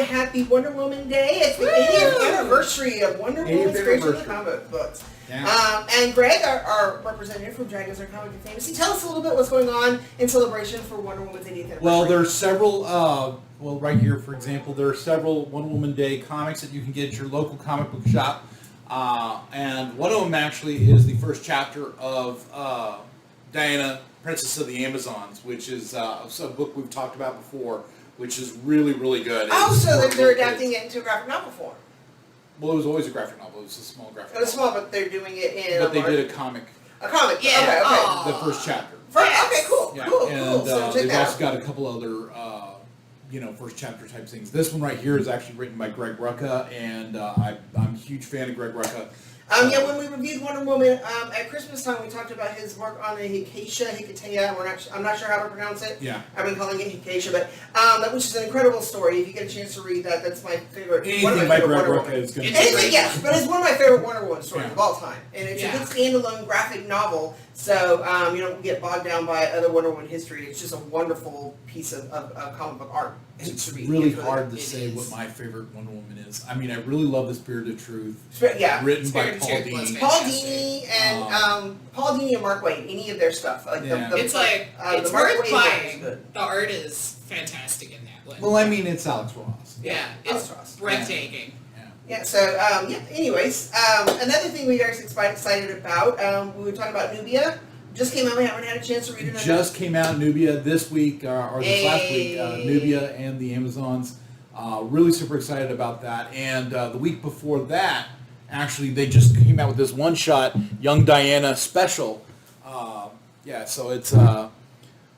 Happy Wonder Woman Day. It's the 80th anniversary of Wonder Woman's creation of the comic books. Yeah. And Greg, our representative from Dragons Are Comic and Fantasy, tell us a little bit what's going on in celebration for Wonder Woman's 80th anniversary. Well, there's several, right here, for example, there are several Wonder Woman Day comics that you can get at your local comic book shop. And one of them actually is the first chapter of Diana, Princess of the Amazons, which is a book we've talked about before, which is really, really good. Oh, so they're adapting it into a graphic novel form. Well, it was always a graphic novel. It was a small graphic novel. It was small, but they're doing it in But they did a comic. A comic, yeah. Okay. The first chapter. Okay, cool. Yeah. Cool. And So they've also got a couple other, first chapter type things. This one right here is actually written by Greg Rucka, and I'm a huge fan of Greg Rucka. When we reviewed Wonder Woman at Christmas time, we talked about his work on the Hikatea. I'm not sure how to pronounce it. Yeah. I've been calling it Hikatea, but which is an incredible story. If you get a chance to read that, that's my favorite. Anything by Greg Rucka is going to be anything, yes, but it's one of my favorite Wonder Woman stories of all time, and it's a good standalone graphic novel. So you don't get bogged down by other Wonder Woman history. It's just a wonderful piece of comic book art. It's really hard to say what my favorite Wonder Woman is. I mean, I really love The Spirit of Truth. Written by Paul Dini. Paul Dini and Mark Waid. Any of their stuff. It's worth buying. The art is fantastic in that one. Well, I mean, it's Alex Ross. Yeah, it's breathtaking. Yeah, so, anyways, another thing we are excited about, we were talking about Nubia. Just came out, we haven't had a chance to read it. Just came out, Nubia, this week, or this last week, Nubia and the Amazons. Really super excited about that. And the week before that, actually, they just came out with this one-shot Young Diana special. So it's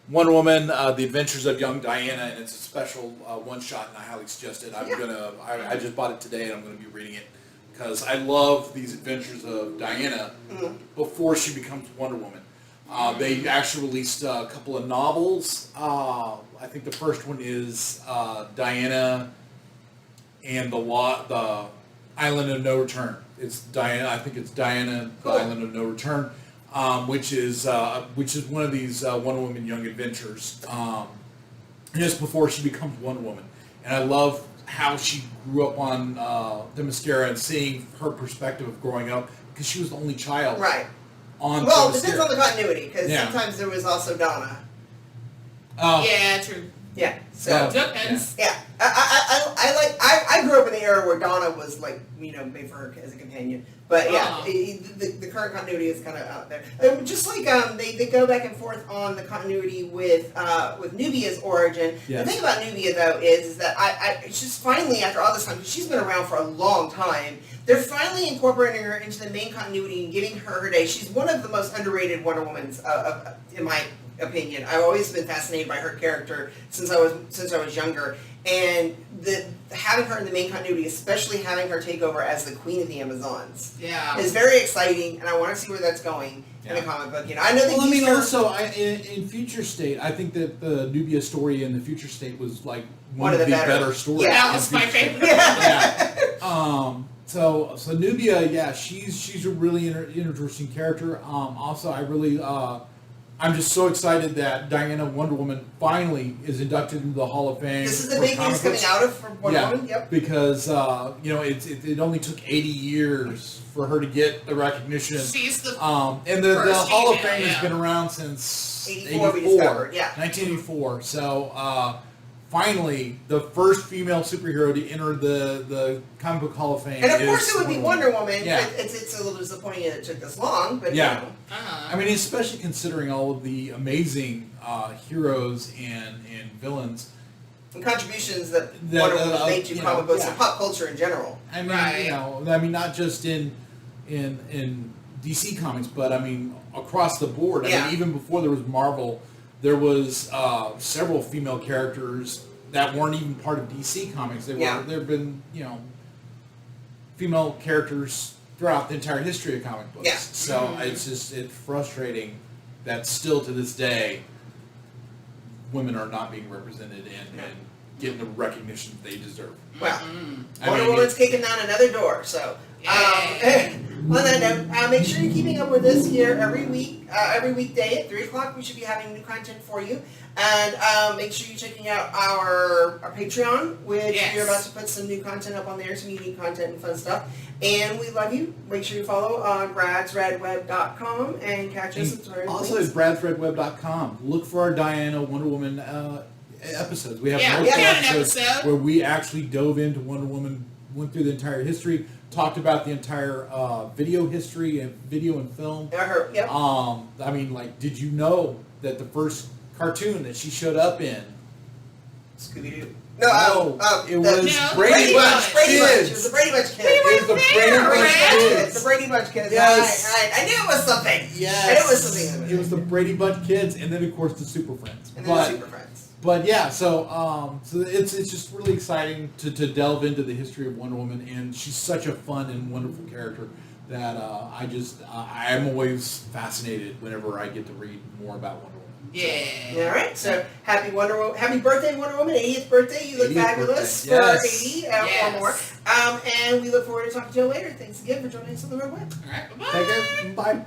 Wonder Woman, The Adventures of Young Diana, and it's a special one-shot, and I highly suggest it. I just bought it today, and I'm going to be reading it, because I love these adventures of Diana before she becomes Wonder Woman. They actually released a couple of novels. I think the first one is Diana and the Island of No Return. It's Diana. I think it's Diana, the Island of No Return, which is one of these Wonder Woman Young Adventures, just before she becomes Wonder Woman. And I love how she grew up on Themyscira and seeing her perspective of growing up, because she was the only child. Right. Well, it depends on the continuity, because sometimes there was also Donna. Yeah, true. Yeah, so depends. Yeah, I grew up in the era where Donna was made for her as a companion, but the current continuity is kind of out there. Just like they go back and forth on the continuity with Nubia's origin. Yes. The thing about Nubia though is that it's just finally, after all this time, because she's been around for a long time, they're finally incorporating her into the main continuity and giving her day. She's one of the most underrated Wonder Womans in my opinion. I've always been fascinated by her character since I was younger, and having her in the main continuity, especially having her take over as the Queen of the Amazons, is very exciting, and I want to see where that's going in the comic book. I know they in Future State, I think that the Nubia story in the Future State was like one of the better stories. Yeah, that was my favorite. So Nubia, she's a really interesting character. Also, I'm just so excited that Diana Wonder Woman finally is inducted into the Hall of Fame. This is the big news coming out of Wonder Woman. Yep. Because it only took 80 years for her to get the recognition. She's the and the Hall of Fame has been around since 1984. So finally, the first female superhero to enter the comic book Hall of Fame. And of course, it would be Wonder Woman. Yeah. It's a little disappointing that it took this long, but I mean, especially considering all of the amazing heroes and villains and contributions that Wonder Woman has made to comic books and pop culture in general. I mean, not just in DC Comics, but I mean across the board. I mean, even before there was Marvel, there was several female characters that weren't even part of DC Comics. They've been female characters throughout the entire history of comic books. Yeah. So it's frustrating that still to this day, women are not being represented and getting the recognition they deserve. Well, Wonder Woman's kicking down another door, so. On that note, make sure you're keeping up with us here every week, every weekday at 3 o'clock. We should be having new content for you. And make sure you're checking out our Patreon, which we're about to put some new content up on there, some unique content and fun stuff. And we love you. Make sure you follow on bradsredweb.com and catch us at Twitter. Also at bradsredweb.com. Look for our Diana Wonder Woman episodes. We have multiple episodes where we actually dove into Wonder Woman, went through the entire history, talked about the entire video history and video and film. I mean, like, did you know that the first cartoon that she showed up in, Scooby-Doo? It was Brady Bunch Kids. It was the Brady Bunch Kids. It was the Brady Bunch Kids. The Brady Bunch Kids. Yes. Right. I knew it was something. Yes. I knew it was something. It was the Brady Bunch Kids, and then of course the Super Friends. And then the Super Friends. But yeah, so it's just really exciting to delve into the history of Wonder Woman, and she's such a fun and wonderful character that I'm always fascinated whenever I get to read more about Wonder Woman. Yeah. All right. So happy birthday, Wonder Woman! 80th birthday. You look 80th fabulous birthday. for 80 or more. And we look forward to talking to you later. Thanks again for joining us on the Red Web. All right. Bye. Take care. Bye.